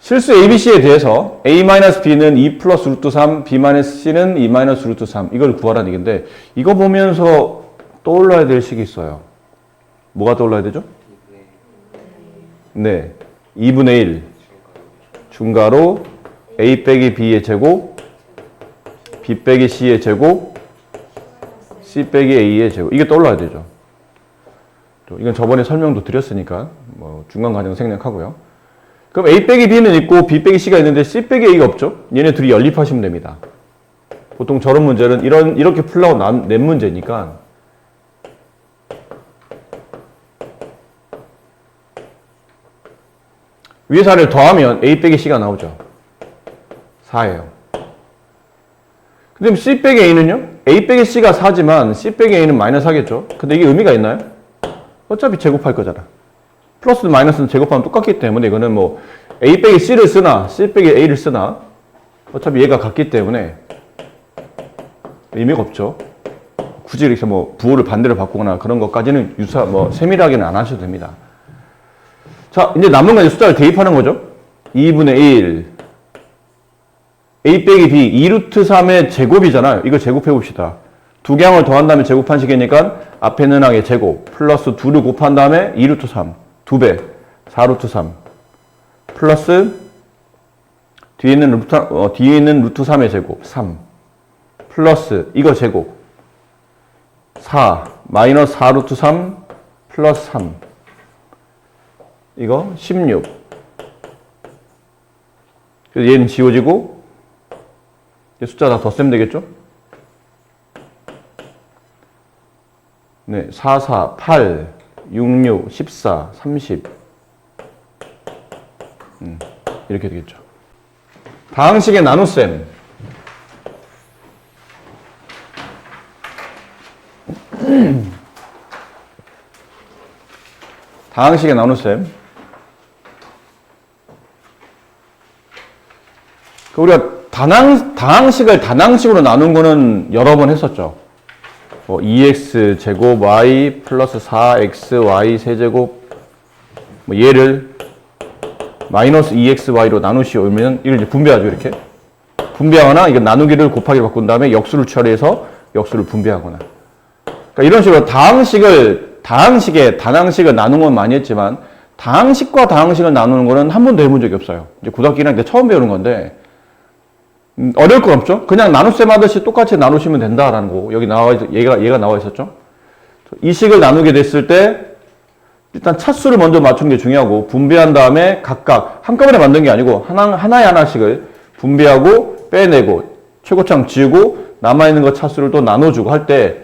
실수 ABC에 대해서 A-B는 2 플러스 루트 3, B-C는 2 마이너스 루트 3 이걸 구하라는 얘기인데 이거 보면서 떠올라야 될 식이 있어요. 뭐가 떠올라야 되죠? 네, 2분의 1 중가로 A 빼기 B의 제곱 B 빼기 C의 제곱 C 빼기 A의 제곱 이게 떠올라야 되죠. 이건 저번에 설명도 드렸으니까 뭐 중간 과정 생략하고요. 그럼 A 빼기 B는 있고 B 빼기 C가 있는데 C 빼기 A가 없죠? 얘네 둘이 연립하시면 됩니다. 보통 저런 문제는 이렇게 풀라고 낸 문제니까 위에 4를 더하면 A 빼기 C가 나오죠. 4예요. 근데 C 빼기 A는요? A 빼기 C가 4지만 C 빼기 A는 마이너스 하겠죠? 근데 이게 의미가 있나요? 어차피 제곱할 거잖아. 플러스 마이너스는 제곱하면 똑같기 때문에 이거는 뭐 A 빼기 C를 쓰나 C 빼기 A를 쓰나 어차피 얘가 같기 때문에 의미가 없죠. 굳이 이렇게 뭐 부호를 반대로 바꾸거나 그런 것까지는 세밀하게는 안 하셔도 됩니다. 자, 이제 남은 건 숫자를 대입하는 거죠. 2분의 1 A 빼기 B 2루트 3의 제곱이잖아요. 이거 제곱해 봅시다. 두 개항을 더한 다음에 제곱한 식이니까 앞에 있는 항의 제곱 플러스 2를 곱한 다음에 2루트 3 2배 4루트 3 플러스 뒤에 있는 루트 3의 제곱 3 플러스 이거 제곱 4 마이너스 4루트 3 플러스 3 이거 16 그래서 얘는 지워지고 숫자 다 덧셈 되겠죠? 네, 4, 4, 8, 6, 6, 14, 30 이렇게 되겠죠. 다항식의 나눗셈 다항식의 나눗셈 우리가 다항식을 단항식으로 나눈 거는 여러 번 했었죠. 2x 제곱 y 플러스 4xy 세제곱 얘를 마이너스 2xy로 나누시오면 이걸 이제 분배하죠. 이렇게 분배하거나 이거 나누기를 곱하기로 바꾼 다음에 역수를 처리해서 역수를 분배하거나 그러니까 이런 식으로 단항식을 나눈 건 많이 했지만 다항식과 다항식을 나누는 거는 한 번도 해본 적이 없어요. 이제 고등학교 1학년 때 처음 배우는 건데 어려울 건 없죠. 그냥 나눗셈 하듯이 똑같이 나누시면 된다라는 거. 여기 얘가 나와 있었죠. 이 식을 나누게 됐을 때 일단 차수를 먼저 맞추는 게 중요하고 분배한 다음에 각각 한꺼번에 만든 게 아니고 하나씩을 분배하고 빼내고 최고차항 지우고 남아있는 거 차수를 또 나눠주고 할 때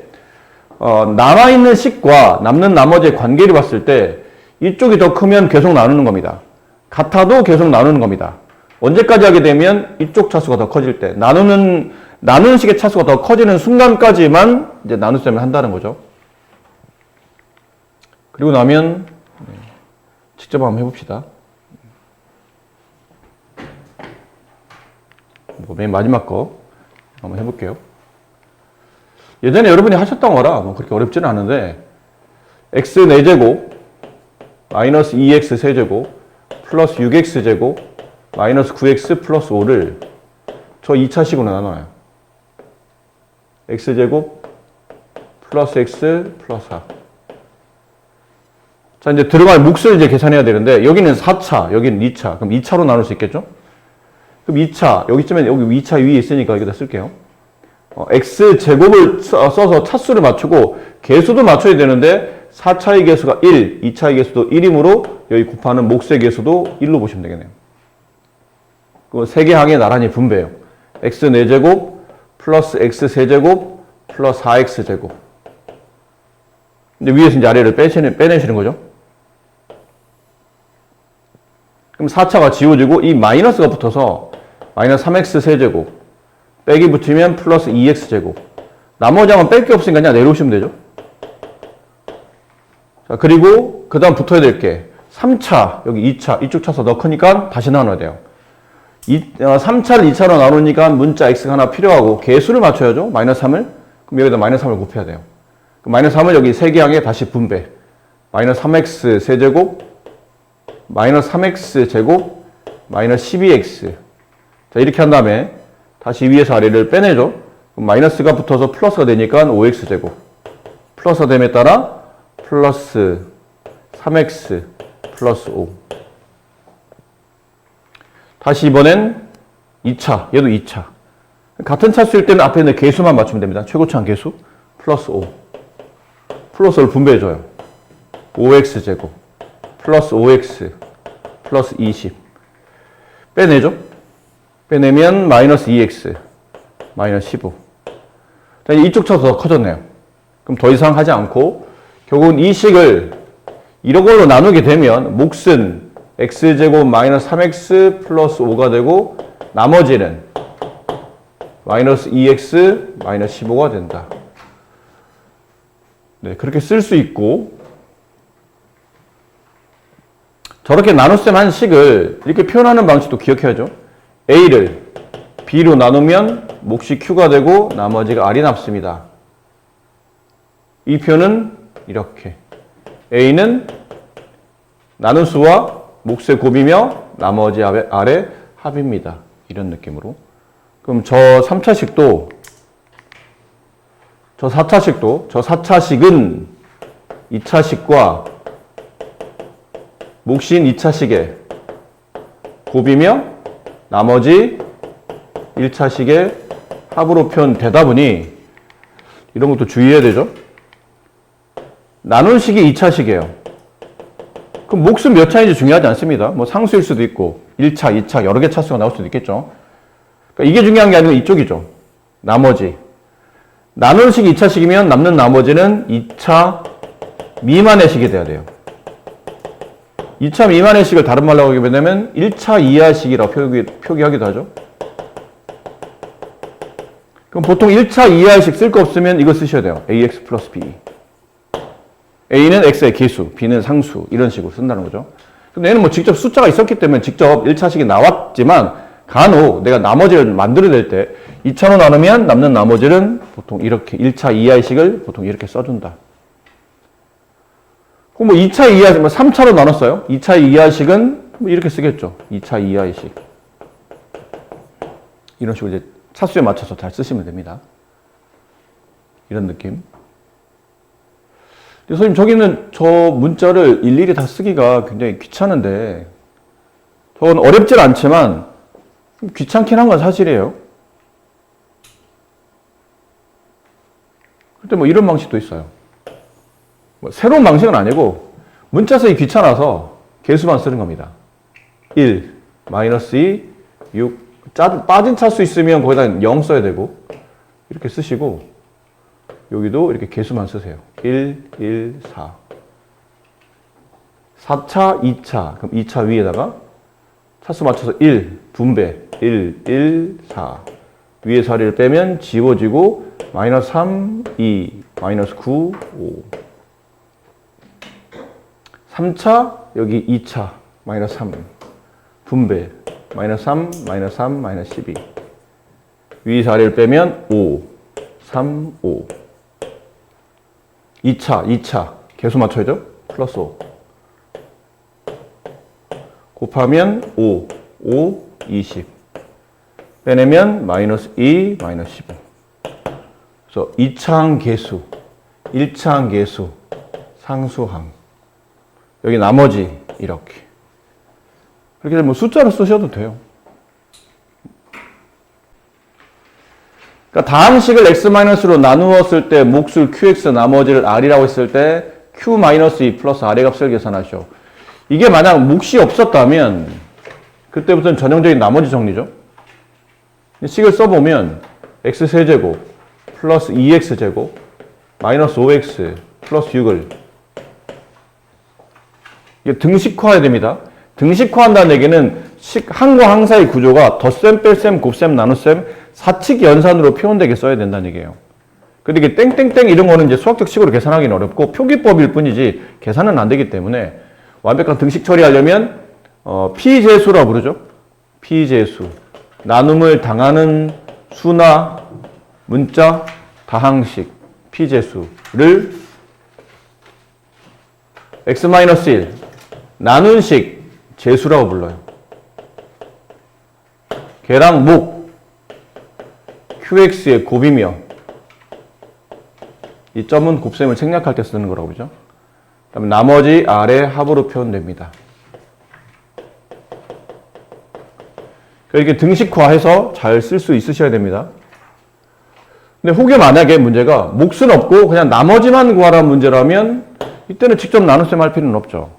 남아있는 식과 남는 나머지의 관계를 봤을 때 이쪽이 더 크면 계속 나누는 겁니다. 같아도 계속 나누는 겁니다. 언제까지 하게 되면 이쪽 차수가 더 커질 때 나누는 식의 차수가 더 커지는 순간까지만 이제 나눗셈을 한다는 거죠. 그리고 나면 직접 한번 해봅시다. 맨 마지막 거 한번 해볼게요. 예전에 여러분이 하셨던 거라 그렇게 어렵지는 않은데 x 4제곱 마이너스 2x 세제곱 플러스 6x 제곱 마이너스 9x 플러스 5를 저 2차식으로 나눠요. x제곱 플러스 x 플러스 4. 자, 이제 들어갈 몫을 이제 계산해야 되는데 여기는 4차, 여기는 2차. 그럼 2차로 나눌 수 있겠죠? 그럼 2차, 여기쯤에 여기 2차 위에 있으니까 여기다 쓸게요. x제곱을 써서 차수를 맞추고 개수도 맞춰야 되는데 4차의 개수가 1, 2차의 개수도 1이므로 여기 곱하는 몫의 개수도 1로 보시면 되겠네요. 그 세 개 항에 나란히 분배해요. x 4제곱 플러스 x 세제곱 플러스 4x 제곱. 근데 위에서 이제 아래를 빼내시는 거죠. 그럼 4차가 지워지고 이 마이너스가 붙어서 마이너스 3x 세제곱 빼기 붙이면 플러스 2x 제곱. 나머지 항은 뺄 게 없으니까 그냥 내려오시면 되죠. 자, 그리고 그 다음 붙어야 될 게 3차, 여기 2차, 이쪽 차수 더 크니까 다시 나눠야 돼요. 3차를 2차로 나누니까 문자 x가 하나 필요하고 개수를 맞춰야죠. 마이너스 3을. 그럼 여기다 마이너스 3을 곱해야 돼요. 마이너스 3을 여기 세 개 항에 다시 마이너스 3x 세제곱 마이너스 3x 제곱 마이너스 12x. 자, 이렇게 한 다음에 다시 위에서 아래를 빼내죠. 그럼 마이너스가 붙어서 플러스가 되니까 5x제곱. 플러스가 됨에 따라 플러스 3x 플러스 5. 다시 이번엔 2차. 얘도 2차. 같은 차수일 때는 앞에 있는 개수만 맞추면 됩니다. 최고차항 개수. 플러스 5. 플러스 5를 분배해줘요. 5x제곱. 플러스 5x. 플러스 20. 빼내죠. 빼내면 마이너스 2x. 마이너스 15. 자, 이쪽 차도 더 커졌네요. 그럼 더 이상 하지 않고 결국은 이 식을 이런 걸로 나누게 되면 몫은 x제곱 마이너스 3x 플러스 5가 되고 나머지는 마이너스 2x 마이너스 15가 된다. 네, 그렇게 쓸 수 있고 저렇게 나눗셈 한 식을 이렇게 표현하는 방식도 기억해야죠. a를 b로 나누면 몫이 q가 되고 나머지가 r이 남습니다. 이 표는 이렇게 a는 나눈 수와 몫의 곱이며 나머지 r의 합입니다. 이런 느낌으로. 그럼 저 3차식도 저 4차식도 저 4차식은 2차식과 몫인 2차식의 곱이며 나머지 1차식의 합으로 표현되다 보니 이런 것도 주의해야 되죠. 나눈 식이 2차식이에요. 그럼 몫은 몇 차인지 중요하지 않습니다. 뭐 상수일 수도 있고 1차, 2차 여러 개 차수가 나올 수도 있겠죠. 그러니까 이게 중요한 게 아니고 이쪽이죠. 나머지. 나눈 식이 2차식이면 남는 나머지는 2차 미만의 식이 돼야 돼요. 2차 미만의 식을 다른 말로 하게 되면 1차 이하식이라고 표기하기도 하죠. 그럼 보통 1차 이하식 쓸 거 없으면 이거 쓰셔야 돼요. ax 플러스 b. a는 x의 개수, b는 상수 이런 식으로 쓴다는 거죠. 근데 얘는 뭐 직접 숫자가 있었기 때문에 직접 1차식이 나왔지만 간혹 내가 나머지를 만들어낼 때 2차로 나누면 남는 나머지는 보통 이렇게 1차 이하식을 보통 이렇게 써준다. 그럼 뭐 2차 이하식, 뭐 3차로 나눴어요. 2차 이하식은 뭐 이렇게 쓰겠죠. 2차 이하식. 이런 식으로 이제 차수에 맞춰서 잘 쓰시면 됩니다. 이런 느낌. 선생님, 저기는 저 문자를 일일이 다 쓰기가 굉장히 귀찮은데, 저건 어렵진 않지만, 귀찮긴 한 건 사실이에요. 그때 뭐 이런 방식도 있어요. 뭐 새로운 방식은 아니고, 문자 쓰기 귀찮아서 개수만 쓰는 겁니다. 1, 마이너스 2, 6, 빠진 차수 있으면 거기다 0 써야 되고, 이렇게 쓰시고, 여기도 이렇게 개수만 쓰세요. 1, 1, 4. 4차, 2차. 그럼 2차 위에다가 차수 맞춰서 1, 분배. 1, 1, 4. 위에 자리를 빼면 지워지고, 마이너스 3, 2, 마이너스 9, 5. 3차, 여기 2차, 마이너스 3. 분배. 마이너스 3, 마이너스 3, 마이너스 12. 위 자리를 빼면 5, 3, 5. 2차. 개수 맞춰야죠? 플러스 5. 곱하면 5, 20. 빼내면 마이너스 2, 마이너스 15. 그래서 2차항 개수, 1차항 개수, 상수항. 여기 나머지 이렇게. 그렇게 되면 숫자로 쓰셔도 돼요. 그러니까 다항식을 x-로 나누었을 때 몫을 qx 나머지를 r이라고 했을 때 q-2 플러스 r의 값을 계산하시오. 이게 만약 몫이 없었다면 그때부터는 전형적인 나머지 정리죠. 식을 써보면 x세제곱 플러스 2x제곱 마이너스 5x 플러스 6을 이게 등식화해야 됩니다. 등식화한다는 얘기는 항과 항 사이 구조가 덧셈, 뺄셈, 곱셈, 나눗셈, 사칙 연산으로 표현되게 써야 된다는 얘기예요. 근데 이게 땡땡땡 이런 거는 이제 수학적 식으로 계산하기는 어렵고 표기법일 뿐이지 계산은 안 되기 때문에 완벽한 등식 처리하려면 피재수라고 부르죠. 피재수. 나눔을 당하는 수나 문자, 다항식, 피재수를 x-1 나눈식 재수라고 불러요. 걔랑 목 QX의 곱이며 이 점은 곱셈을 생략할 때 쓰는 거라고 그러죠. 그다음에 나머지 R의 합으로 표현됩니다. 이렇게 등식화해서 잘 쓸 수 있으셔야 됩니다. 근데 혹여 만약에 문제가 몫은 없고 그냥 나머지만 구하라는 문제라면 이때는 직접 나눗셈 할 필요는 없죠.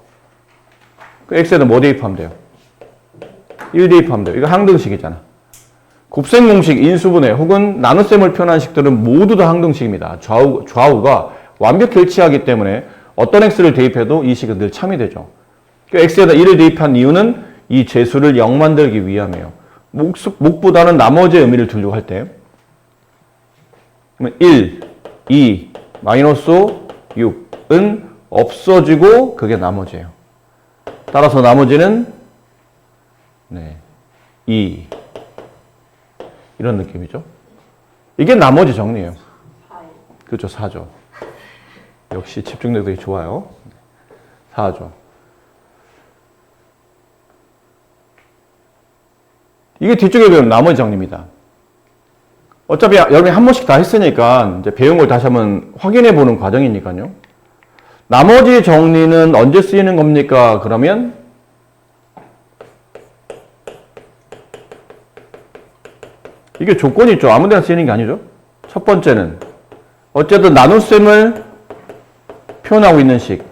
x에는 뭐 대입하면 돼요? 1 대입하면 돼요. 이거 항등식이잖아. 곱셈 공식, 인수분해 혹은 나눗셈을 표현한 식들은 모두 다 항등식입니다. 좌우가 완벽히 일치하기 때문에 어떤 x를 대입해도 이 식은 늘 참이 되죠. 그러니까 x에다 1을 대입한 이유는 이 재수를 0 만들기 위함이에요. 몫보다는 나머지의 의미를 두려고 할 때 1, 2, 마이너스 5, 6은 없어지고 그게 나머지예요. 따라서 나머지는 2 이런 느낌이죠. 이게 나머지 정리예요. 그렇죠. 4죠. 역시 집중력이 좋아요. 4죠. 이게 뒤쪽에 배운 나머지 정리입니다. 어차피 여러분이 한 번씩 다 했으니까 이제 배운 걸 다시 한번 확인해 보는 과정이니까요. 나머지 정리는 언제 쓰이는 겁니까? 그러면 이게 조건이 있죠. 아무 데나 쓰이는 게 아니죠. 첫 번째는 어쨌든 나눗셈을 표현하고 있는 식.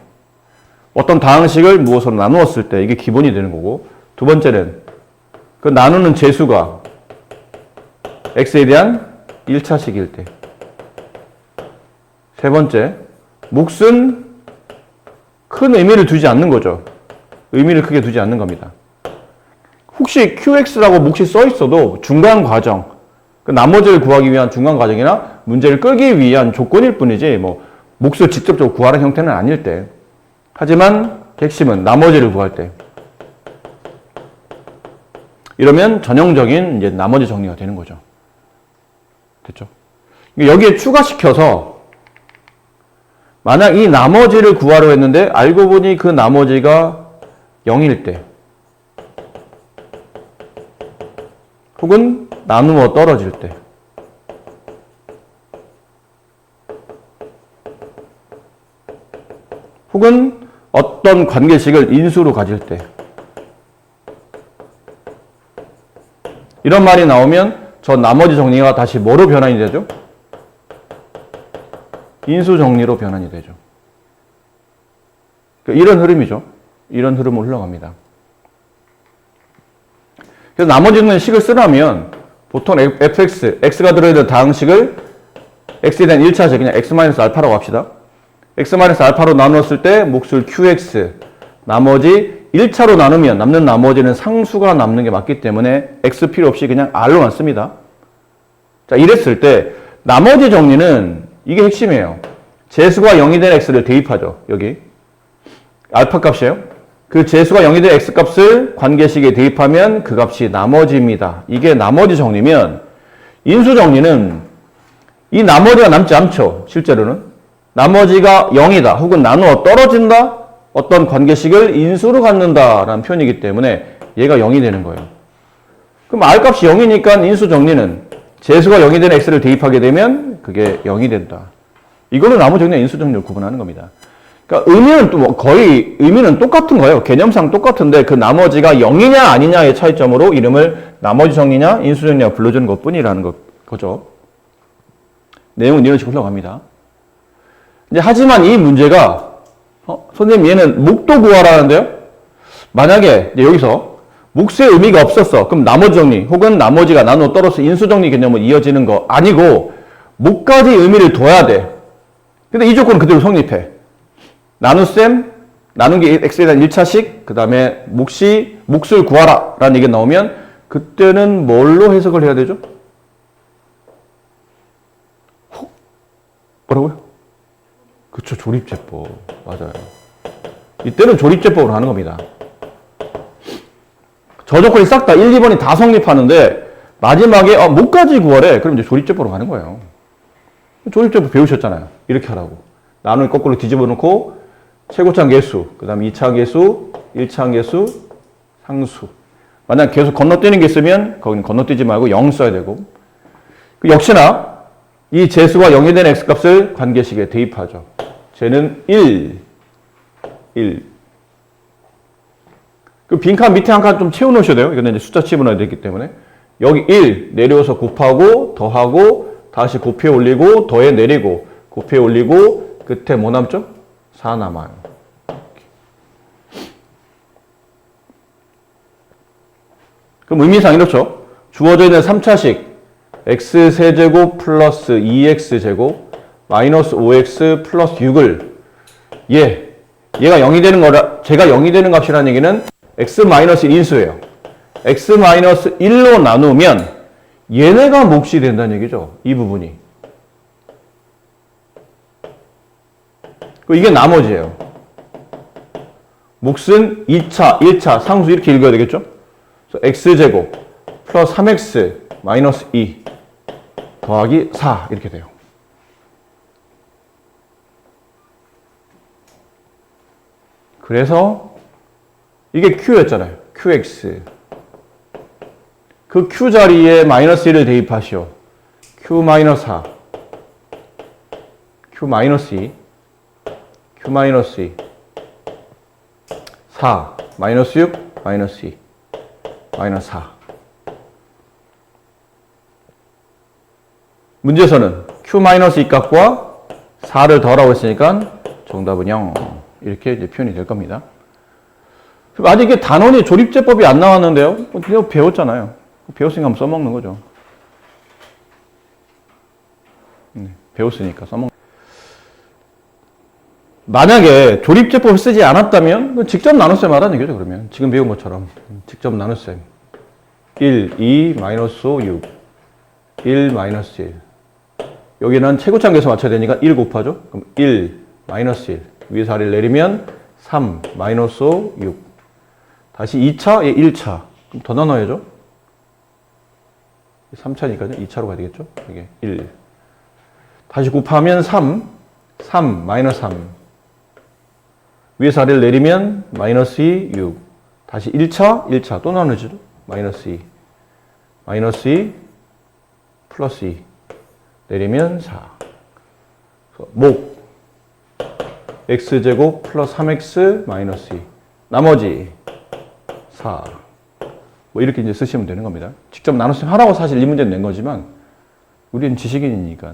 어떤 다항식을 무엇으로 나누었을 때 이게 기본이 되는 거고, 두 번째는 그 나누는 재수가 x에 대한 1차식일 때. 세 번째, 몫은 큰 의미를 두지 않는 거죠. 의미를 크게 두지 않는 겁니다. 혹시 qx라고 몫이 써 있어도 중간 과정, 그 나머지를 구하기 위한 중간 과정이나 문제를 끌기 위한 조건일 뿐이지 뭐 몫을 직접적으로 구하는 형태는 아닐 때. 하지만 핵심은 나머지를 구할 때. 이러면 전형적인 이제 나머지 정리가 되는 거죠. 됐죠? 여기에 추가시켜서 만약 이 나머지를 구하려 했는데 알고 보니 그 나머지가 0일 때 혹은 나누어 떨어질 때 혹은 어떤 관계식을 인수로 가질 때 이런 말이 나오면 저 나머지 정리가 다시 뭐로 변환이 되죠? 인수 정리로 변환이 되죠. 이런 흐름이죠. 이런 흐름으로 흘러갑니다. 그래서 나머지는 식을 쓰려면 보통 fx, x가 들어있는 다항식을 x에 대한 1차식 그냥 x-알파라고 합시다. x-알파로 나누었을 때 몫을 qx, 나머지 1차로 나누면 남는 나머지는 상수가 남는 게 맞기 때문에 x 필요 없이 그냥 r로 놨습니다. 자, 이랬을 때 나머지 정리는 이게 핵심이에요. 재수가 0이 된 x를 대입하죠. 여기 알파 값이에요. 그 재수가 0이 된 x 값을 관계식에 대입하면 그 값이 나머지입니다. 이게 나머지 정리면 인수 정리는 이 나머지가 남지 않죠. 실제로는 나머지가 0이다 혹은 나누어 떨어진다 어떤 관계식을 인수로 갖는다라는 표현이기 때문에 얘가 0이 되는 거예요. 그럼 R값이 0이니까 인수 정리는 재수가 0이 되는 x를 대입하게 되면 그게 0이 된다. 이거는 나머지 정리와 인수 정리를 구분하는 겁니다. 그러니까 의미는 또 거의 의미는 똑같은 거예요. 개념상 똑같은데 그 나머지가 0이냐 아니냐의 차이점으로 이름을 나머지 정리냐 인수 정리냐 불러주는 것뿐이라는 거죠. 내용은 이런 식으로 흘러갑니다. 이제 하지만 이 문제가 선생님 얘는 목도 구하라는데요. 만약에 여기서 몫의 의미가 없었어. 그럼 나머지 정리 혹은 나머지가 나누어 떨어서 인수 정리 개념으로 이어지는 거 아니고 목까지 의미를 둬야 돼. 근데 이 조건은 그대로 성립해. 나눗셈, 나눈 게 x에 대한 1차식, 그 다음에 몫을 구하라 라는 얘기가 나오면 그때는 뭘로 해석을 해야 되죠? 뭐라고요? 그쵸, 조립제법. 맞아요. 이때는 조립제법으로 하는 겁니다. 저 조건이 싹 다 1, 2번이 다 성립하는데 마지막에 목까지 구하래. 그럼 이제 조립제법으로 가는 거예요. 조립제법 배우셨잖아요. 이렇게 하라고. 나누기 거꾸로 뒤집어 놓고 최고차항 계수, 그 다음에 2차항 계수, 1차항 계수, 상수. 만약 계속 건너뛰는 게 있으면 거기는 건너뛰지 말고 0 써야 되고, 역시나 이 재수가 0이 되는 x값을 관계식에 대입하죠. 쟤는 1. 그 빈칸 밑에 한 칸 좀 채워놓으셔야 돼요. 이거는 이제 숫자 집어넣어야 되기 때문에. 여기 1 내려서 곱하고 더하고 다시 곱해 올리고 더해 내리고 곱해 올리고 끝에 뭐 남죠? 4 남아요. 그럼 의미상 이렇죠. 주어져 있는 3차식 x세제곱 플러스 2x제곱 마이너스 5x 플러스 6을 얘가 0이 되는 거라, 제가 0이 되는 값이라는 얘기는 x-1 인수예요. x-1로 나누면 얘네가 몫이 된다는 얘기죠. 이 부분이. 이게 나머지예요. 몫은 2차, 1차, 상수 이렇게 읽어야 되겠죠? 그래서 x제곱 플러스 3x 마이너스 2 더하기 4 이렇게 돼요. 그래서 이게 q였잖아요. qx. 그 q 자리에 마이너스 1을 대입하시오. q 마이너스 4, q 마이너스 2, q 마이너스 2, 4, 마이너스 6, 마이너스 2, 마이너스 4. 문제에서는 q 마이너스 2 값과 4를 더하라고 했으니까 정답은 0. 이렇게 이제 표현이 될 겁니다. 아직 이게 단원이 조립제법이 안 나왔는데요. 그냥 배웠잖아요. 배웠으니까 한번 써먹는 거죠. 배웠으니까 써먹는. 만약에 조립제법을 쓰지 않았다면 직접 나눗셈 하라는 얘기죠. 그러면 지금 배운 것처럼 직접 나눗셈 1, 2, 마이너스 5, 6 1, 마이너스 1 여기는 최고차 계수 맞춰야 되니까 1 곱하죠. 그럼 1, 마이너스 1 위에서 아래를 내리면 3, 마이너스 5, 6 다시 2차, 1차 그럼 더 나눠야죠. 3차니까요. 2차로 가야 되겠죠. 이게 1 다시 곱하면 3, 마이너스 3 위에서 아래를 내리면 마이너스 2, 6 다시 1차 또 나누죠. 마이너스 2 마이너스 2 플러스 2 내리면 4 목 x제곱 플러스 3x 마이너스 2 나머지 4 뭐 이렇게 이제 쓰시면 되는 겁니다. 직접 나눗셈 하라고 사실 이 문제는 낸 거지만 우리는 지식인이니까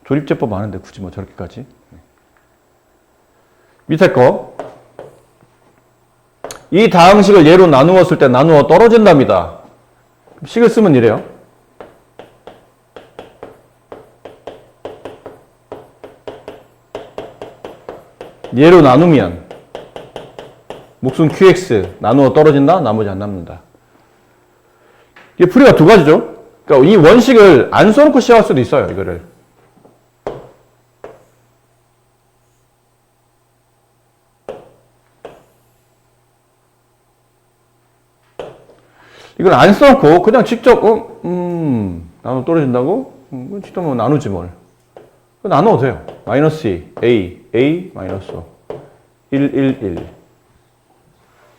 조립제법 아는데 굳이 뭐 저렇게까지. 밑에 거. 이 다항식을 예로 나누었을 때 나누어 떨어진답니다. 식을 쓰면 이래요. 예로 나누면 몫은 qx 나누어 떨어진다? 나머지 안 남는다. 이게 풀이가 두 가지죠. 그러니까 이 원식을 안 써놓고 시작할 수도 있어요. 이거를. 이걸 안 써놓고 그냥 직접 나누어 떨어진다고? 직접 뭐 나누지 뭘. 나눠도 돼요. 마이너스 2, a, 마이너스 5, 1, 1, 1.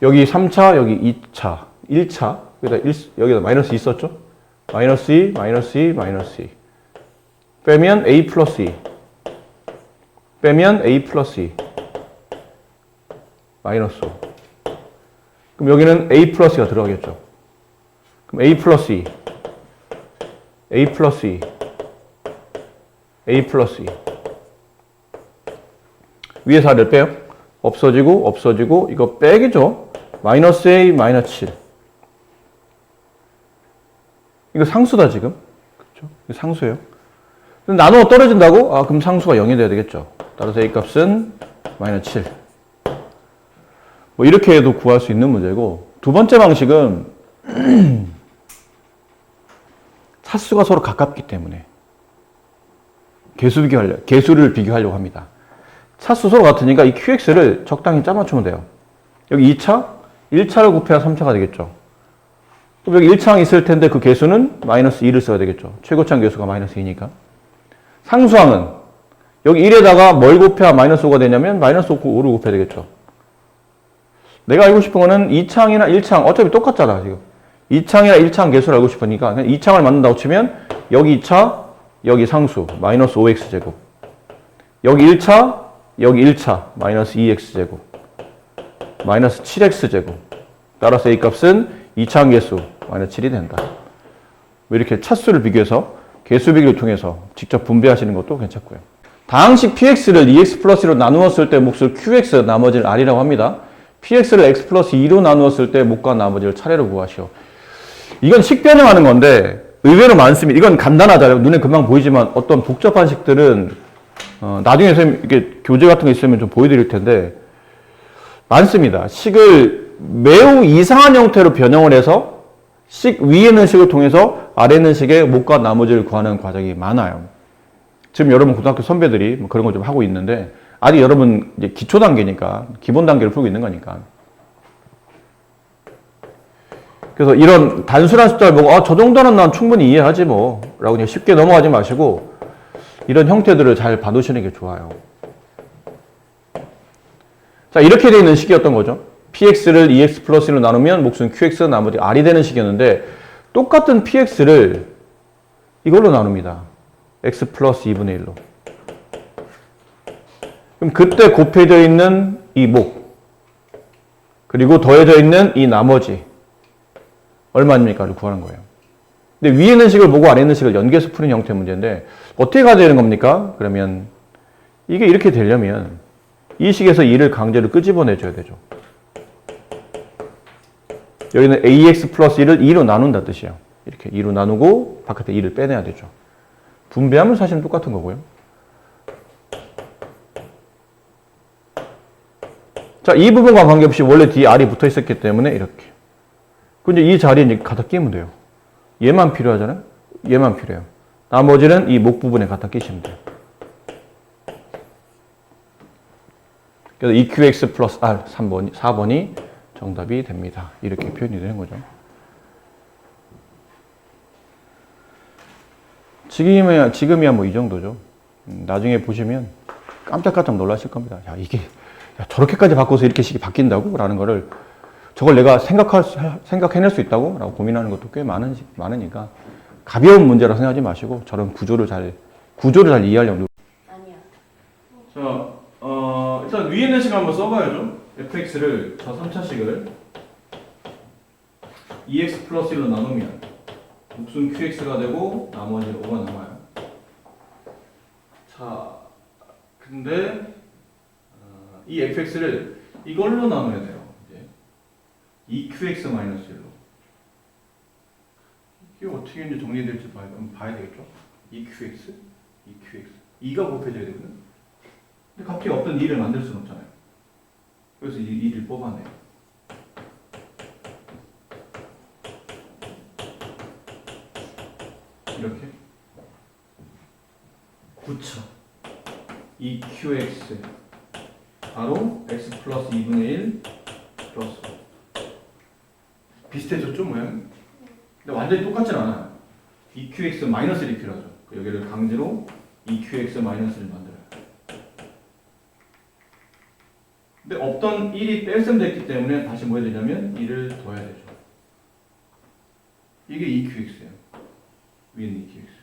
여기 3차, 여기 2차, 1차. 여기다 마이너스 2 있었죠? 마이너스 2, 마이너스 2, 마이너스 2. 빼면 a 플러스 2. 빼면 a 플러스 2. 마이너스 5. 그럼 여기는 a 플러스가 들어가겠죠? 그럼 a 플러스 2. a 플러스 2. a 플러스 2. 위에서 아래를 빼요. 없어지고, 이거 빼기죠. 마이너스 a, 마이너스 7. 이거 상수다, 지금. 그렇죠? 이거 상수예요. 나누어 떨어진다고? 아, 그럼 상수가 0이 돼야 되겠죠. 따라서 a 값은 마이너스 7. 뭐, 이렇게 해도 구할 수 있는 문제고, 두 번째 방식은, 차수가 서로 가깝기 때문에. 개수를 비교하려고 합니다. 차수 서로 같으니까 이 qx를 적당히 짜맞추면 돼요. 여기 2차, 1차를 곱해야 3차가 되겠죠. 그럼 여기 1차항 있을 텐데 그 개수는 마이너스 2를 써야 되겠죠. 최고차항 개수가 마이너스 2니까. 상수항은 여기 1에다가 뭘 곱해야 마이너스 5가 되냐면 마이너스 5를 곱해야 되겠죠. 내가 알고 싶은 거는 2창이나 1창 어차피 똑같잖아 지금. 2창이나 1창 계수를 알고 싶으니까 2창을 만든다고 치면 여기 2차, 여기 상수 마이너스 5x제곱, 여기 1차, 여기 1차 마이너스 2x제곱, 마이너스 7x제곱. 따라서 a 값은 2창 계수 마이너스 7이 된다. 이렇게 차수를 비교해서 개수 비교를 통해서 직접 분배하시는 것도 괜찮고요. 다항식 px를 2x 플러스 1로 나누었을 때 몫을 qx, 나머지를 r이라고 합니다. px를 x 플러스 2로 나누었을 때 몫과 나머지를 차례로 구하시오. 이건 식 변형하는 건데 의외로 많습니다. 이건 간단하잖아요. 눈에 금방 보이지만 어떤 복잡한 식들은 나중에 선생님 이렇게 교재 같은 거 있으면 좀 보여드릴 텐데 많습니다. 식을 매우 이상한 형태로 변형을 해서 식 위에 있는 식을 통해서 아래 있는 식의 몫과 나머지를 구하는 과정이 많아요. 지금 여러분 고등학교 선배들이 뭐 그런 걸 좀 하고 있는데 아직 여러분 이제 기초 단계니까 기본 단계를 풀고 있는 거니까. 그래서 이런 단순한 숫자를 보고 저 정도는 난 충분히 이해하지 뭐 라고 그냥 쉽게 넘어가지 마시고 이런 형태들을 잘 봐두시는 게 좋아요. 자, 이렇게 되어 있는 식이었던 거죠. px를 2x 플러스 1로 나누면 몫은 qx 나머지 r이 되는 식이었는데 똑같은 px를 이걸로 나눕니다. x 플러스 2분의 1로. 그럼 그때 곱해져 있는 이 목 그리고 더해져 있는 이 나머지 얼마입니까를 구하는 거예요. 근데 위에 있는 식을 보고 아래 있는 식을 연계해서 푸는 형태의 문제인데 어떻게 가져야 되는 겁니까? 그러면 이게 이렇게 되려면 이 식에서 2를 강제로 끄집어내줘야 되죠. 여기는 ax 플러스 1을 2로 나눈다 뜻이에요. 이렇게 2로 나누고 바깥에 2를 빼내야 되죠. 분배하면 사실은 똑같은 거고요. 자, 이 부분과 관계없이 원래 뒤에 r이 붙어 있었기 때문에 이렇게. 근데 이 자리에 이제 갖다 끼면 돼요. 얘만 필요하잖아요? 얘만 필요해요. 나머지는 이 목 부분에 갖다 끼시면 돼요. 그래서 EQX 플러스 R 4번이 정답이 됩니다. 이렇게 표현이 되는 거죠. 지금이야 뭐 이 정도죠. 나중에 보시면 깜짝깜짝 놀라실 겁니다. 야, 이게 저렇게까지 바꿔서 이렇게 식이 바뀐다고? 라는 거를 저걸 내가 생각해낼 수 있다고? 라고 고민하는 것도 꽤 많으니까 가벼운 문제라고 생각하지 마시고 저런 구조를 잘 이해하려고. 아니야. 자, 일단 위에 있는 식 한번 써봐야죠. fx를 저 3차식을 2x 플러스 1로 나누면 몫은 qx가 되고 나머지 5가 남아요. 자, 근데 이 fx를 이걸로 나눠야 돼요. 이제 2qx 마이너스 1로. 이게 어떻게 이제 정리될지 봐야 되겠죠. 2qx, 2가 곱해져야 되거든. 근데 갑자기 없던 2를 만들 수는 없잖아요. 그래서 이 2를 뽑아내요. 이렇게 붙여 2qx 바로 x 플러스 2분의 1 플러스 비슷해졌죠 모양이? 근데 완전히 똑같진 않아요. 2qx 마이너스 1이 필요하죠. 여기를 강제로 2qx 마이너스 1을 만들어요. 근데 없던 1이 뺄셈 됐기 때문에 다시 뭐 해야 되냐면 1을 더해야 되죠. 이게 2qx예요. 위는 2qx.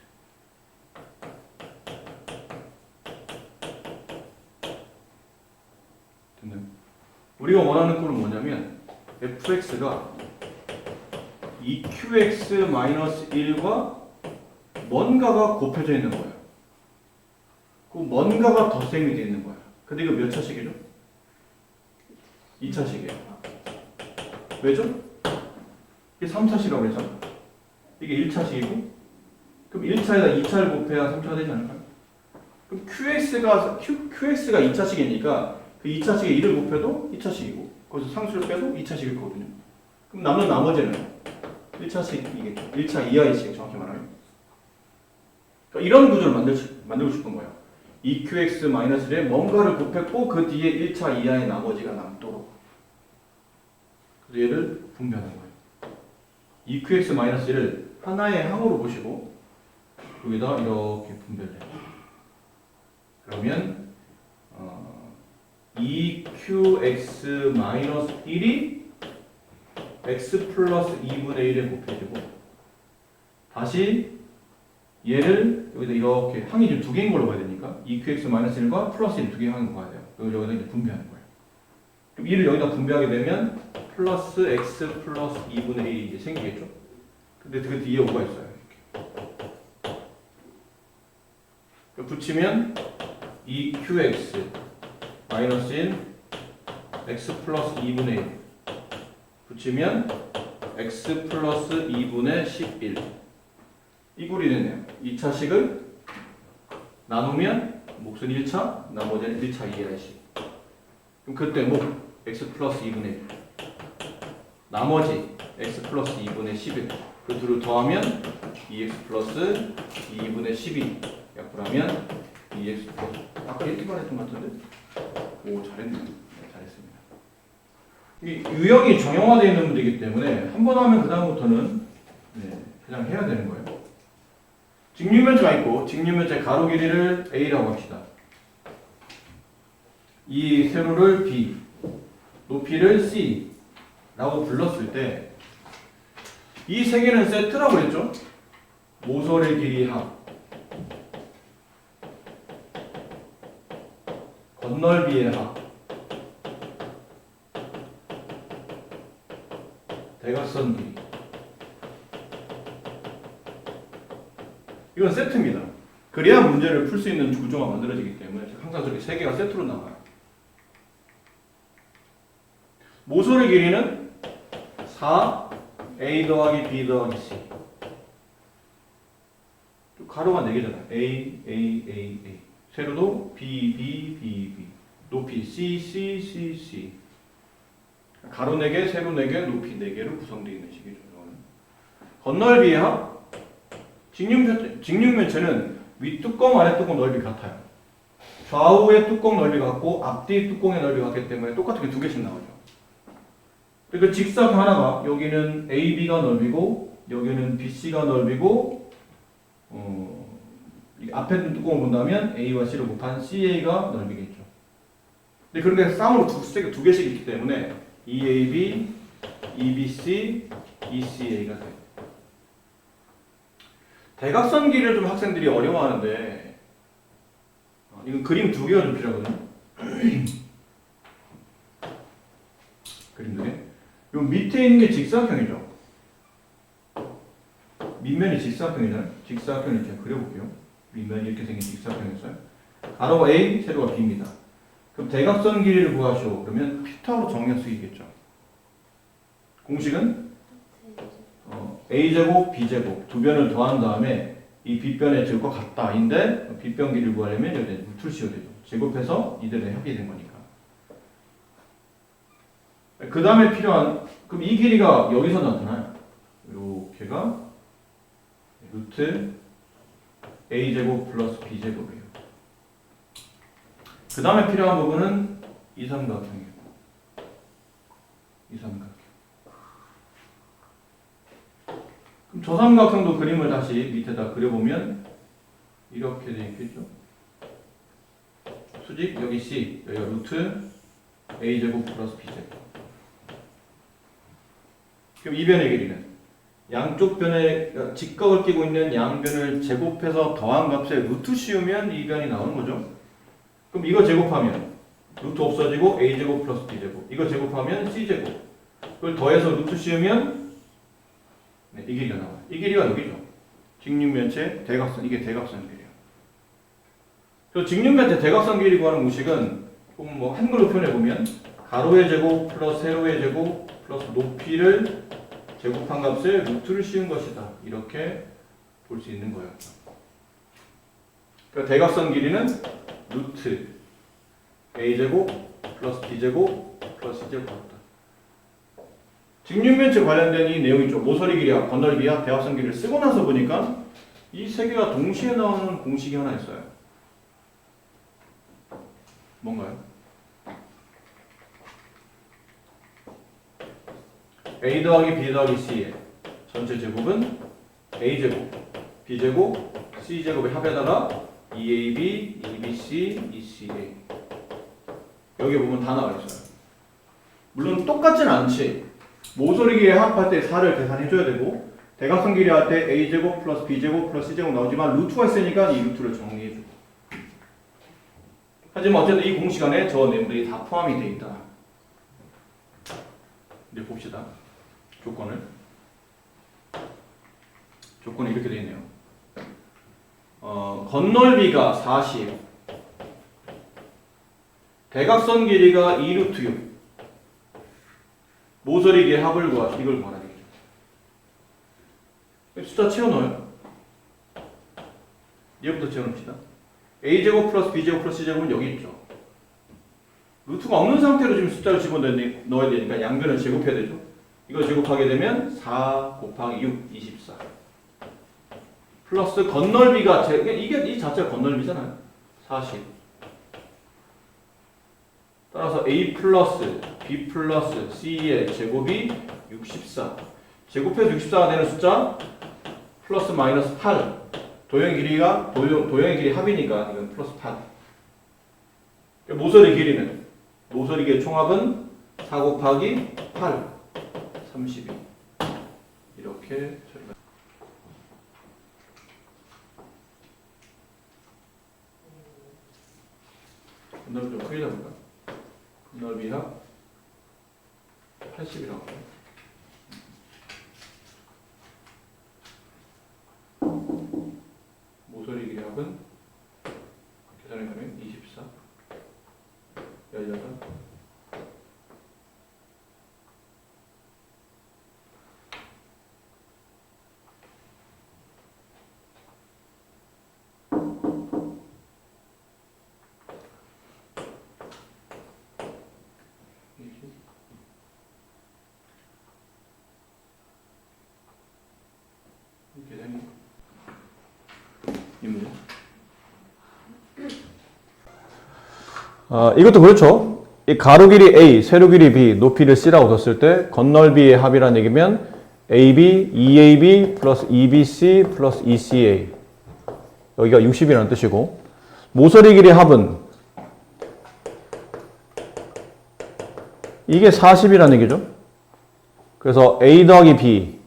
됐나요? 우리가 원하는 꼴은 뭐냐면 fx가 2qx-1과 뭔가가 곱해져 있는 거예요. 그 뭔가가 덧셈이 되어 있는 거예요. 근데 이거 몇 차식이죠? 2차식이에요. 왜죠? 이게 3차식이라고 그랬잖아. 이게 1차식이고 그럼 1차에다 2차를 곱해야 3차가 되지 않을까요? 그럼 QX가 2차식이니까 그 2차식에 1을 곱해도 2차식이고 거기서 상수를 빼도 2차식일 거거든요. 그럼 남는 나머지는 1차식이겠죠. 1차 이하의 식 정확히 말하면. 그러니까 이런 구조를 만들고 싶은 거예요. 2qx-1에 뭔가를 곱했고 그 뒤에 1차 이하의 나머지가 남도록. 그래서 얘를 분배하는 거예요. 2qx-1을 하나의 항으로 보시고 여기다 이렇게 분배를 해요. 그러면 2qx-1은 2qx-1 마이너스 1이 되죠. 2qx-1은 2qx-1 마이너스 1이 되죠. 2qx-1은 2qx-1 마이너스 1이 되죠. 2qx-1은 2qx-1 마이너스 1이 되죠. 2qx 마이너스 1이 x 플러스 2분의 1에 곱해지고 다시 얘를 여기다 이렇게 항이 지금 두 개인 걸로 봐야 되니까 2qx 마이너스 1과 플러스 1 두 개의 항을 봐야 돼요. 그리고 여기다 이제 분배하는 거예요. 그럼 1을 여기다 분배하게 되면 플러스 x 플러스 2분의 1이 이제 생기겠죠. 근데 그 뒤에 5가 있어요. 이렇게. 붙이면 2qx 마이너스 1 x 플러스 2분의 1 붙이면 x 플러스 2분의 11 이 꼴이 되네요. 2차식을 나누면 몫은 1차, 나머지는 1차 이하식. 그럼 그때 몫 x 플러스 2분의 1 나머지 x 플러스 2분의 11 그 둘을 더하면 2x 플러스 2분의 12 약분하면 2x 플러스 아까 이렇게만 했던 것 같은데? 오 잘했네요. 네, 잘했습니다. 이 유형이 정형화되어 있는 문제이기 때문에 한 번 하면 그 다음부터는 네, 그냥 해야 되는 거예요. 직육면체가 있고 직육면체 가로 길이를 A라고 합시다. 이 세로를 B, 높이를 C라고 불렀을 때 이 세 개는 세트라고 했죠? 모서리 길이 합, 건널비의 합, 대각선 길이. 이건 세트입니다. 그래야 문제를 풀 수 있는 구조가 만들어지기 때문에 항상 저렇게 세 개가 세트로 나와요. 모서리 길이는 4 A 더하기 B 더하기 C. 가로가 4개잖아요. A, A, A, A. 세로도 B, B, B, B. 높이 C, C, C, C. 가로 4개, 세로 4개, 높이 4개로 구성되어 있는 식이죠. 건널비의 합. 직육면체는 윗뚜껑, 아랫뚜껑 넓이 같아요. 좌우의 뚜껑 넓이 같고 앞뒤 뚜껑의 넓이 같기 때문에 똑같게 두 개씩 나오죠. 그리고 직사각 하나가 여기는 AB가 넓이고 여기는 BC가 넓이고 앞에 있는 뚜껑을 본다면 A와 C를 곱한 CA가 넓이겠죠. 근데 그런데 쌍으로 두 개씩 있기 때문에 EAB, EBC, ECA가 돼요. 대각선 길이를 좀 학생들이 어려워하는데 이건 그림 두 개가 좀 필요하거든요. 그림 두 개. 요 밑에 있는 게 직사각형이죠. 밑면이 직사각형이잖아요. 직사각형을 제가 그려볼게요. 밑면이 이렇게 생긴 직사각형이었어요. 가로가 A, 세로가 B입니다. 그럼 대각선 길이를 구하시오. 그러면 피타고로 정의할 수 있겠죠. 공식은 A제곱, B제곱 두 변을 더한 다음에 이 B변의 제곱과 같다인데 B변 길이를 구하려면 여기다 루트를 씌워야 되죠. 제곱해서 이들의 합이 된 거니까. 그 다음에 필요한 그럼 이 길이가 여기서 나타나요. 이렇게가 루트 A제곱 플러스 B제곱이에요. 그 다음에 필요한 부분은 이 삼각형이에요. 이 삼각형. 그럼 저 삼각형도 그림을 다시 밑에다 그려보면 이렇게 되어 있겠죠. 수직 여기 C, 여기가 루트 A제곱 플러스 B제곱. 그럼 이 변의 길이는 양쪽 변에 직각을 끼고 있는 양변을 제곱해서 더한 값에 루트 씌우면 이 변이 나오는 거죠. 그럼 이거 제곱하면 루트 없어지고 A제곱 플러스 B제곱. 이거 제곱하면 C제곱. 그걸 더해서 루트 씌우면 네, 이 길이가 나와요. 이 길이가 여기죠. 직육면체 대각선. 이게 대각선 길이에요. 그래서 직육면체 대각선 길이 구하는 공식은 뭐 한글로 표현해보면 가로의 제곱 플러스 세로의 제곱 플러스 높이를 제곱한 값에 루트를 씌운 것이다. 이렇게 볼 수 있는 거예요. 그러니까 대각선 길이는 루트 A제곱 플러스 B제곱 플러스 C제곱 같다. 직육면체 관련된 이 내용이 좀 모서리 길이와 건널비와 대각선 길이를 쓰고 나서 보니까 이 세 개가 동시에 나오는 공식이 하나 있어요. 뭔가요? A 더하기 B 더하기 C의 전체 제곱은 A제곱, B제곱, C제곱의 합에다가 EAB, EBC, ECA 여기 보면 다 나와 있어요. 물론 똑같진 않지. 모서리 길이 합할 때 4를 계산해줘야 되고 대각선 길이 할 때 a제곱 플러스 b제곱 플러스 c제곱 나오지만 루트가 있으니까 이 루트를 정리해주고. 하지만 어쨌든 이 공식 안에 저 내용들이 다 포함이 되어 있다. 이제 봅시다. 조건이 이렇게 되어 있네요. 건널비가 40, 대각선 길이가 2루트 6, 모서리 길이 합을 구하 이걸 구하라 되겠죠. 숫자 채워넣어요. 얘부터 채워놓읍시다. a제곱 플러스 b제곱 플러스 c제곱은 여기 있죠. 루트가 없는 상태로 지금 숫자를 집어넣어야 되니까 양변을 제곱해야 되죠. 이걸 제곱하게 되면 4 곱하기 6, 24. 플러스 건널비가, 이게 이 자체가 건널비잖아요. 40. 따라서 a 플러스 b 플러스 c의 제곱이 64. 제곱해서 64가 되는 숫자 플러스 마이너스 8. 도형의 길이 합이니까 이건 플러스 8. 모서리 길이는, 모서리 길이 총합은 4 곱하기 8, 32. 이렇게 처리가. 건널비 좀 크게 잡을까? 건널비 합 80이라고 해요. 모서리 길이 합은 계산해보면 24, 18, 계산이 이 문제. 이것도 그렇죠. 이 가로 길이 A, 세로 길이 B, 높이를 C라고 뒀을 때 건널비의 합이라는 얘기면 AB, EAB 플러스 EBC 플러스 ECA. 여기가 60이라는 뜻이고, 모서리 길이 합은 이게 40이라는 얘기죠. 그래서 A 더하기 B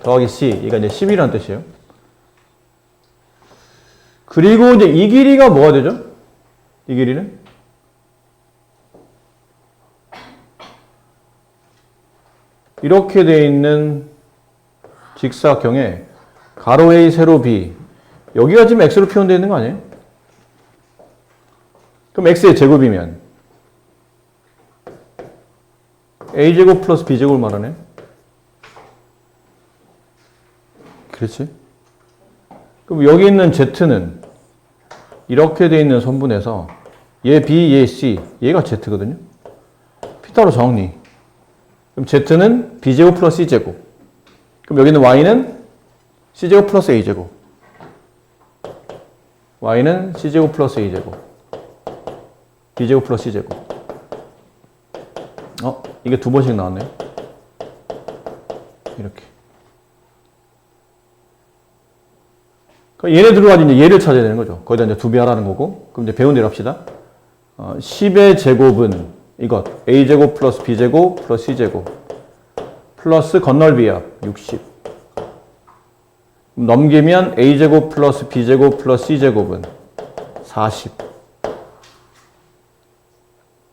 더하기 C, 이가 이제 10이라는 뜻이에요. 그리고 이제 이 길이가 뭐가 되죠? 이 길이는? 이렇게 되어 있는 직사각형에 가로 A, 세로 B, 여기가 지금 x로 표현되어 있는 거 아니에요? 그럼 x의 제곱이면 a제곱 플러스 b제곱을 말하네. 그렇지? 그럼 여기 있는 z는 이렇게 되어 있는 선분에서 얘 b, 얘 c, 얘가 z거든요. 피타로 정리. 그럼 z는 b제곱 플러스 c제곱. 그럼 여기는 y는 c제곱 플러스 a제곱. y는 c제곱 플러스 a제곱. b제곱 플러스 c제곱. 이게 두 번씩 나왔네요. 이렇게. 얘네 들어가지고 이제 얘를 찾아야 되는 거죠. 거기다 이제 두 배 하라는 거고. 그럼 이제 배운 대로 합시다. 10의 제곱은 이것. a제곱 플러스 b제곱 플러스 c제곱. 플러스 건널비합 60. 넘기면 a제곱 플러스 b제곱 플러스 c제곱은 40.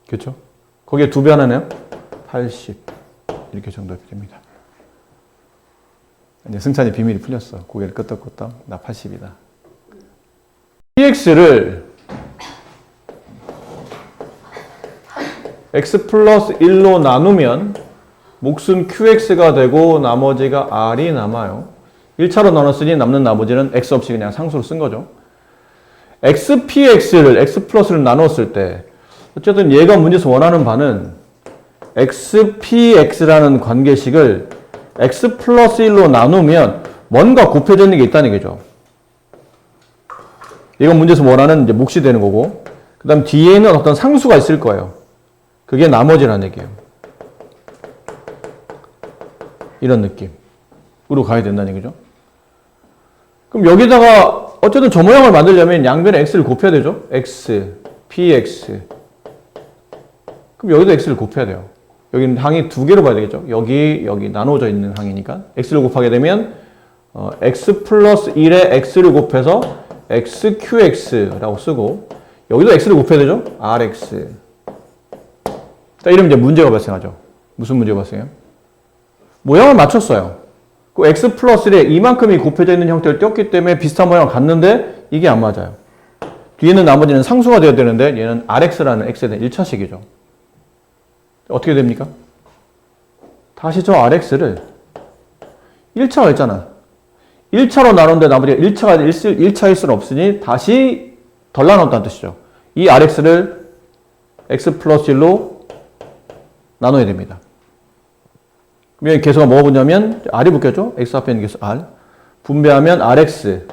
그렇죠? 거기에 두 배 하나네요. 80. 이렇게 정답이 됩니다. 이제 승찬이 비밀이 풀렸어. 고개를 끄덕끄덕. 나 80이다. px를 x 플러스 1로 나누면 몫은 qx가 되고 나머지가 r이 남아요. 1차로 나눴으니 남는 나머지는 x 없이 그냥 상수로 쓴 거죠. xpx를 x 플러스를 나눴을 때 어쨌든 얘가 문제에서 원하는 바는 xpx라는 관계식을 x 플러스 1로 나누면 뭔가 곱해져 있는 게 있다는 얘기죠. 이건 문제에서 원하는 이제 몫이 되는 거고, 그 다음 뒤에는 어떤 상수가 있을 거예요. 그게 나머지라는 얘기예요. 이런 느낌으로 가야 된다는 얘기죠. 그럼 여기다가 어쨌든 저 모양을 만들려면 양변에 x를 곱해야 되죠. x, px 그럼 여기도 x를 곱해야 돼요. 여기는 항이 두 개로 봐야 되겠죠. 여기 나눠져 있는 항이니까 x를 곱하게 되면 x 플러스 1에 x를 곱해서 xqx라고 쓰고 여기도 x를 곱해야 되죠. rx. 자, 이러면 이제 문제가 발생하죠. 무슨 문제가 발생해요? 모양을 맞췄어요. 그 x 플러스 1에 이만큼이 곱해져 있는 형태를 띄었기 때문에 비슷한 모양을 갖는데 이게 안 맞아요. 뒤에는 나머지는 상수가 되어야 되는데 얘는 rx라는 x에 대한 1차식이죠. 어떻게 됩니까? 다시 저 rx를 1차가 있잖아. 1차로 나누는데 나머지가 1차일 수는 없으니 다시 덜 나눴다는 뜻이죠. 이 rx를 x 플러스 1로 나눠야 됩니다. 그러면 계수가 뭐가 붙냐면 r이 붙겠죠? x 앞에 있는 계수 r. 분배하면 rx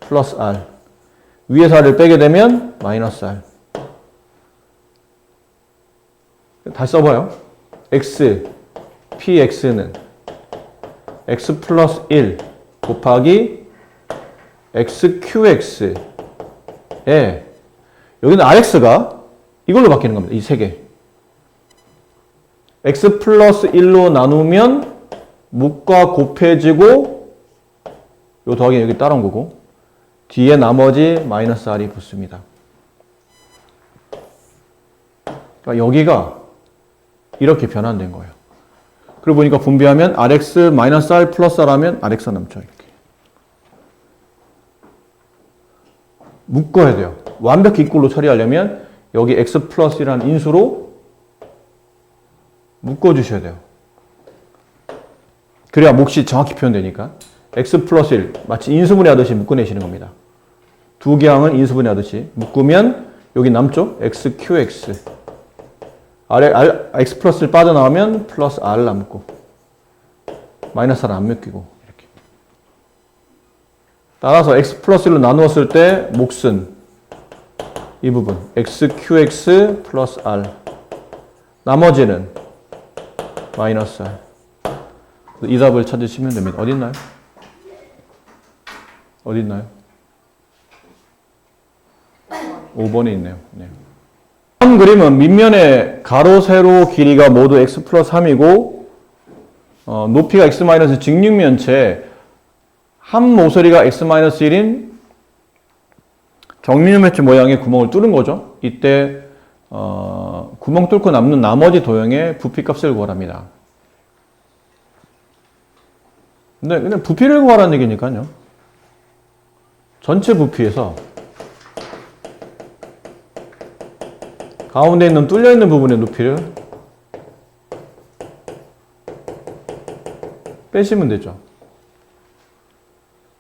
플러스 r. 위에서 r을 빼게 되면 마이너스 r. 다시 써봐요. x, px는 x 플러스 1 곱하기 xqx에 여기는 rx가 이걸로 바뀌는 겁니다. 이 세 개. x 플러스 1로 나누면 묶과 곱해지고 요 더하기 여기 따라온 거고 뒤에 나머지 마이너스 r이 붙습니다. 그러니까 여기가 이렇게 변환된 거예요. 그리고 보니까 분배하면 rx 마이너스 r 플러스 r 하면 rx가 남죠. 이렇게. 묶어야 돼요. 완벽히 이꼴로 처리하려면 여기 x 플러스 1이라는 인수로 묶어주셔야 돼요. 그래야 몫이 정확히 표현되니까 x 플러스 1 마치 인수분해 하듯이 묶어내시는 겁니다. 두 개 항은 인수분해 하듯이 묶으면 여기 남죠? xqx x 플러스 1 빠져나오면 플러스 r 남고 마이너스 r 안 묶이고 이렇게. 따라서 x 플러스 1로 나누었을 때 몫은 이 부분 xqx 플러스 r 나머지는 마이너스 r. 이 답을 찾으시면 됩니다. 어디 있나요? 어디 있나요? 5번에 있네요. 네. 다음 그림은 밑면의 가로, 세로 길이가 모두 x 플러스 3이고 높이가 x 마이너스 직육면체 한 모서리가 x 마이너스 1인 정육면체 모양의 구멍을 뚫은 거죠. 이때 구멍 뚫고 남는 나머지 도형의 부피값을 구하랍니다. 근데 그냥 부피를 구하라는 얘기니까요. 전체 부피에서 가운데 있는 뚫려 있는 부분의 높이를 빼시면 되죠.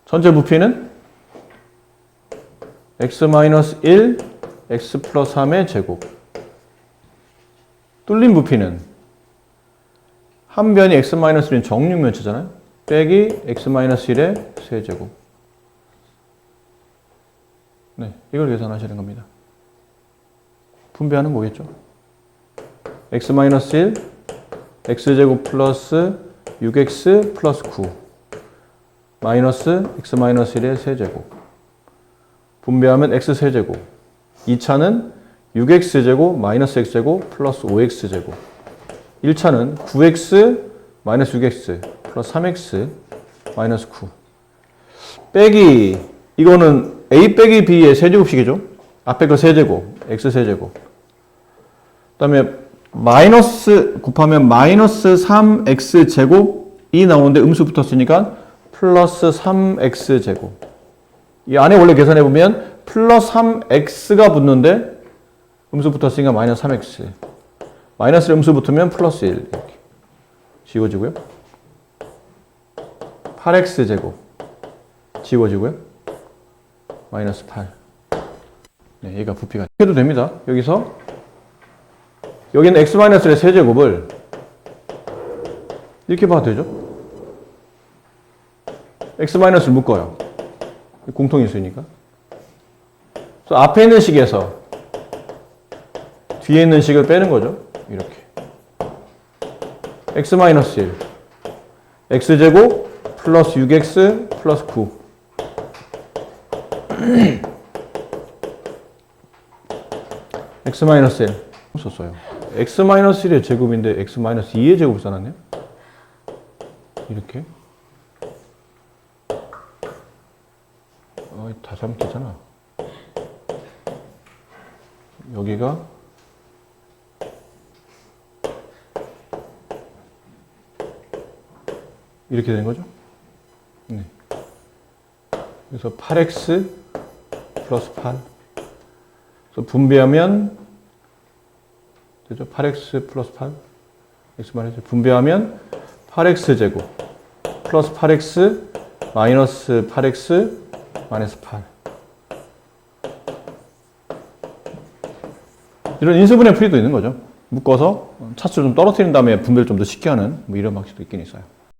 전체 부피는 x-1, x 플러스 3의 제곱. 뚫린 부피는 한 변이 x-1인 정육면체잖아요. 빼기 x-1의 세제곱. 네, 이걸 계산하시는 겁니다. 분배하는 거겠죠. x-1, x제곱 플러스 6x 플러스 9 마이너스 x-1의 세제곱. 분배하면 x세제곱. 2차는 6x제곱 마이너스 x제곱 플러스 5x제곱. 1차는 9x 마이너스 6x 플러스 3x 마이너스 9 빼기 이거는 a 빼기 b의 세제곱식이죠. 앞에 거 세제곱 x세제곱. 그 다음에 마이너스 곱하면 마이너스 3x제곱이 나오는데 음수 붙었으니까 플러스 3x제곱. 이 안에 원래 계산해보면 플러스 3x가 붙는데 음수 붙었으니까 마이너스 3x. 마이너스 음수 붙으면 플러스 1 이렇게 지워지고요. 8x제곱 지워지고요. 마이너스 8. 네, 얘가 부피가 해도 됩니다. 여기서 여기는 x-의 세제곱을 이렇게 봐도 되죠. x-를 묶어요. 공통인수니까. 그래서 앞에 있는 식에서 뒤에 있는 식을 빼는 거죠. 이렇게. x-1 x제곱 플러스 6x 플러스 9 x-1 썼어요. x-1의 제곱인데 x-2의 제곱을 써놨네요. 이렇게. 다 잘못했잖아. 여기가 이렇게 되는 거죠. 네. 그래서 8x 플러스 8. 그래서 분배하면 되죠. 8x 플러스 8. x-1 분배하면 8x 제곱 플러스 8x 마이너스 8x 마이너스 8. 이런 인수분해 풀이도 있는 거죠. 묶어서 차수를 좀 떨어뜨린 다음에 분배를 좀 더 쉽게 하는 뭐 이런 방식도 있긴 있어요.